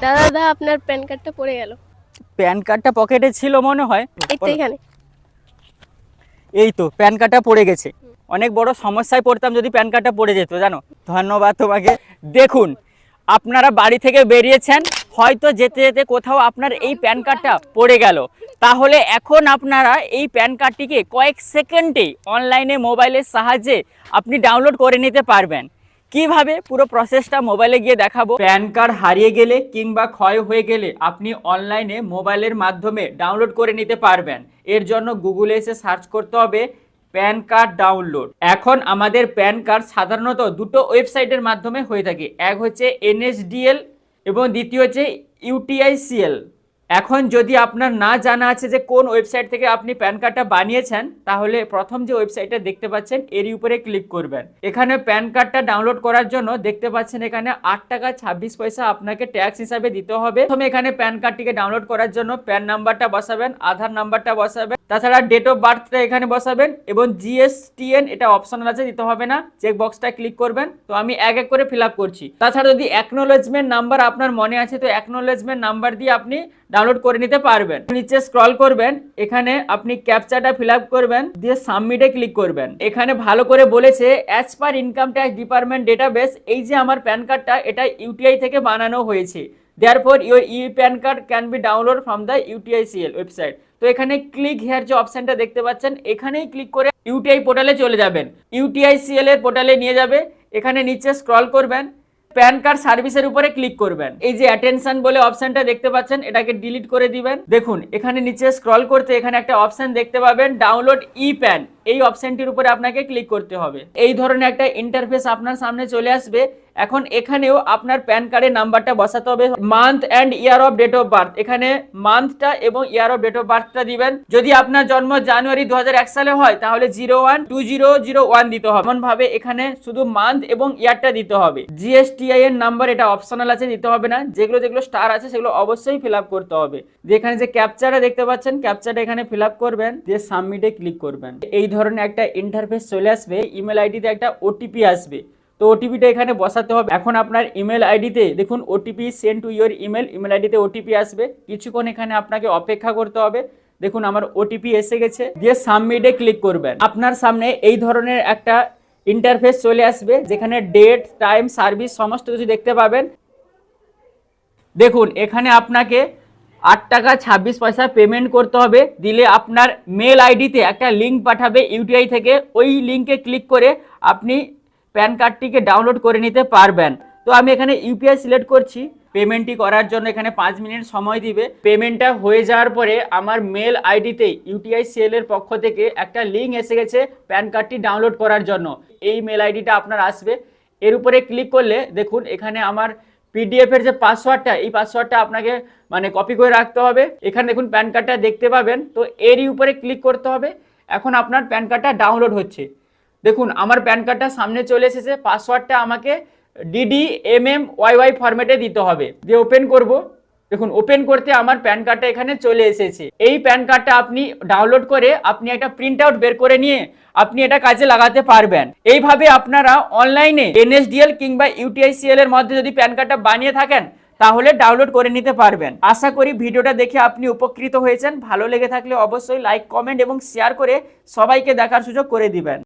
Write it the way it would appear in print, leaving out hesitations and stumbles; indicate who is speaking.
Speaker 1: দাদা দাদা আপনার প্যান কার্ডটা পড়ে গেল।
Speaker 2: প্যান কার্ডটা পকেটে ছিল মনে হয়।
Speaker 1: এই তো এখানে।
Speaker 2: এই তো প্যান কার্ডটা পড়ে গেছে। অনেক বড় সমস্যায় পড়তাম যদি প্যান কার্ডটা পড়ে যেত, জানো। ধন্যবাদ তোমাকে। দেখুন, আপনারা বাড়ি থেকে বেরিয়েছেন, হয়তো যেতে যেতে কোথাও আপনার এই প্যান কার্ডটা পড়ে গেল, তাহলে এখন আপনারা এই প্যান কার্ডটিকে কয়েক সেকেন্ডেই অনলাইনে মোবাইলের সাহায্যে আপনি ডাউনলোড করে নিতে পারবেন। কিভাবে পুরো প্রসেসটা মোবাইলে গিয়ে দেখাবো। প্যান কার্ড হারিয়ে গেলে কিংবা ক্ষয় হয়ে গেলে আপনি অনলাইনে মোবাইলের মাধ্যমে ডাউনলোড করে নিতে পারবেন। এর জন্য গুগলে এসে সার্চ করতে হবে প্যান কার্ড ডাউনলোড। এখন আমাদের প্যান কার্ড সাধারণত দুটো ওয়েবসাইটের মাধ্যমে হয়ে থাকে, এক হচ্ছে NSDL এবং দ্বিতীয় হচ্ছে UTICL। এখন যদি আপনার না জানা আছে যে কোন ওয়েবসাইট থেকে আপনি প্যান কার্ডটা বানিয়েছেন, তাহলে প্রথম যে ওয়েবসাইটটা দেখতে পাচ্ছেন এরই উপরে ক্লিক করবেন। এখানে প্যান কার্ডটা ডাউনলোড করার জন্য দেখতে পাচ্ছেন এখানে 8 টাকা 26 পয়সা আপনাকে ট্যাক্স হিসাবে দিতে হবে। প্রথমে এখানে প্যান কার্ডটিকে ডাউনলোড করার জন্য প্যান নাম্বারটা বসাবেন, আধার নাম্বারটা বসাবেন, তাছাড়া ডেট অফ বার্থটা এখানে বসাবেন এবং GSTN এটা অপশনাল আছে, দিতে হবে না, চেক বক্সটা ক্লিক করবেন। তো আমি এক এক করে ফিল আপ করছি। তাছাড়া যদি অ্যাকনোলেজমেন্ট নাম্বার আপনার মনে আছে, তো অ্যাকনোলেজমেন্ট নাম্বার দিয়ে আপনি ডাউনলোড করে নিতে পারবেন। নিচে স্ক্রল করবেন, এখানে আপনি ক্যাপচাটা ফিল আপ করবেন, দিয়ে সাবমিটে ক্লিক করবেন। এখানে ভালো করে বলেছে as per income tax department database, এই যে আমার প্যান কার্ডটা এটা UTI থেকে বানানো হয়েছে, therefore your pan card can be download from the UTICL website. তো এখানে ক্লিক হেয়ার যে অপশনটা দেখতে পাচ্ছেন, এখানেই ক্লিক করে UTI পোর্টালে চলে যাবেন। UTICL এর পোর্টালে নিয়ে যাবে। এখানে নিচে স্ক্রল করবেন, প্যান কার্ড সার্ভিসের উপরে ক্লিক করবেন। এই যে অ্যাটেনশন বলে অপশনটা দেখতে পাচ্ছেন, এটাকে ডিলিট করে দিবেন। দেখুন এখানে নিচে স্ক্রল করতে এখানে একটা অপশন দেখতে পাবেন ডাউনলোড প্যান, এই অপশনটির উপরে আপনাকে ক্লিক করতে হবে। এই ধরনের একটা ইন্টারফেস আপনার সামনে চলে আসবে। এখন এখানেও আপনার প্যান কার্ডের নাম্বারটা বসাতে হবে, month and year of date of birth, এখানে মান্থটা এবং ইয়ার অফ ডেট অফ বার্থটা দিবেন। যদি আপনার জন্ম জানুয়ারি 2001 সালে হয় তাহলে 012001 দিতে হবে। এমন ভাবে এখানে শুধু মান্থ এবং ইয়ারটা দিতে হবে। GSTIN নাম্বার এটা অপশনাল আছে, দিতে হবে না। যেগুলো যেগুলো স্টার আছে সেগুলো অবশ্যই ফিল আপ করতে হবে। যেখানে যে ক্যাপচাটা দেখতে পাচ্ছেন, ক্যাপচাটা এখানে ফিল আপ করবেন, দিয়ে সাবমিটে ক্লিক করবেন। এই ধরনের একটা ইন্টারফেস চলে আসবে। ইমেল আইডিতে একটা OTP আসবে, তো OTPটা এখানে বসাতে হবে। এখন আপনার ইমেল আইডিতে দেখুন OTP send to your email আইডিতে OTP আসবে। কিছুক্ষণ এখানে আপনাকে অপেক্ষা করতে হবে। দেখুন আমার OTP এসে গেছে, দিয়ে সাবমিটে ক্লিক করবেন। আপনার সামনে এই ধরনের একটা ইন্টারফেস চলে আসবে, যেখানে ডেট, টাইম, সার্ভিস সমস্ত কিছু দেখতে পাবেন। দেখুন এখানে আপনাকে 8 টাকা 26 পয়সা পেমেন্ট করতে হবে। দিলে আপনার মেল আইডিতে একটা লিঙ্ক পাঠাবে UTI থেকে, ওই লিঙ্কে ক্লিক করে আপনি প্যান কার্ডটিকে ডাউনলোড করে নিতে পারবেন। তো আমি এখানে UPI সিলেক্ট করছি। পেমেন্টটি করার জন্য এখানে 5 মিনিট সময় দিবে। পেমেন্টটা হয়ে যাওয়ার পরে আমার মেল আইডিতে UTICL এর পক্ষ থেকে একটা লিঙ্ক এসে গেছে প্যান কার্ডটি ডাউনলোড করার জন্য। এই মেল আইডিটা আপনার আসবে। এর উপরে ক্লিক করলে দেখুন এখানে আমার PDF এর যে পাসওয়ার্ডটা, এই পাসওয়ার্ডটা আপনাকে কপি করে রাখতে হবে। এখানে দেখুন প্যান কার্ডটা দেখতে পাবেন, তো এরই উপরে ক্লিক করতে হবে। এখন আপনার প্যান কার্ডটা ডাউনলোড হচ্ছে। দেখুন আমার প্যান কার্ডটা সামনে চলে এসেছে। পাসওয়ার্ডটা আমাকে DDMMYY ফরম্যাটে দিতে হবে। দিয়ে ওপেন করব। দেখুন ওপেন করতে আমার প্যান কার্ডটা এখানে চলে এসেছে। এই প্যান কার্ডটা আপনি ডাউনলোড করে আপনি একটা প্রিন্ট আউট বের করে নিয়ে আপনি এটা কাজে লাগাতে পারবেন। এইভাবে আপনারা অনলাইনে NSDL কিংবা UTICL এর মধ্যে যদি প্যান কার্ডটা বানিয়ে থাকেন তাহলে ডাউনলোড করে নিতে পারবেন। আশা করি ভিডিওটা দেখে আপনি উপকৃত হয়েছেন। ভালো লেগে থাকলে অবশ্যই লাইক, কমেন্ট এবং শেয়ার করে সবাইকে দেখার সুযোগ করে দিবেন।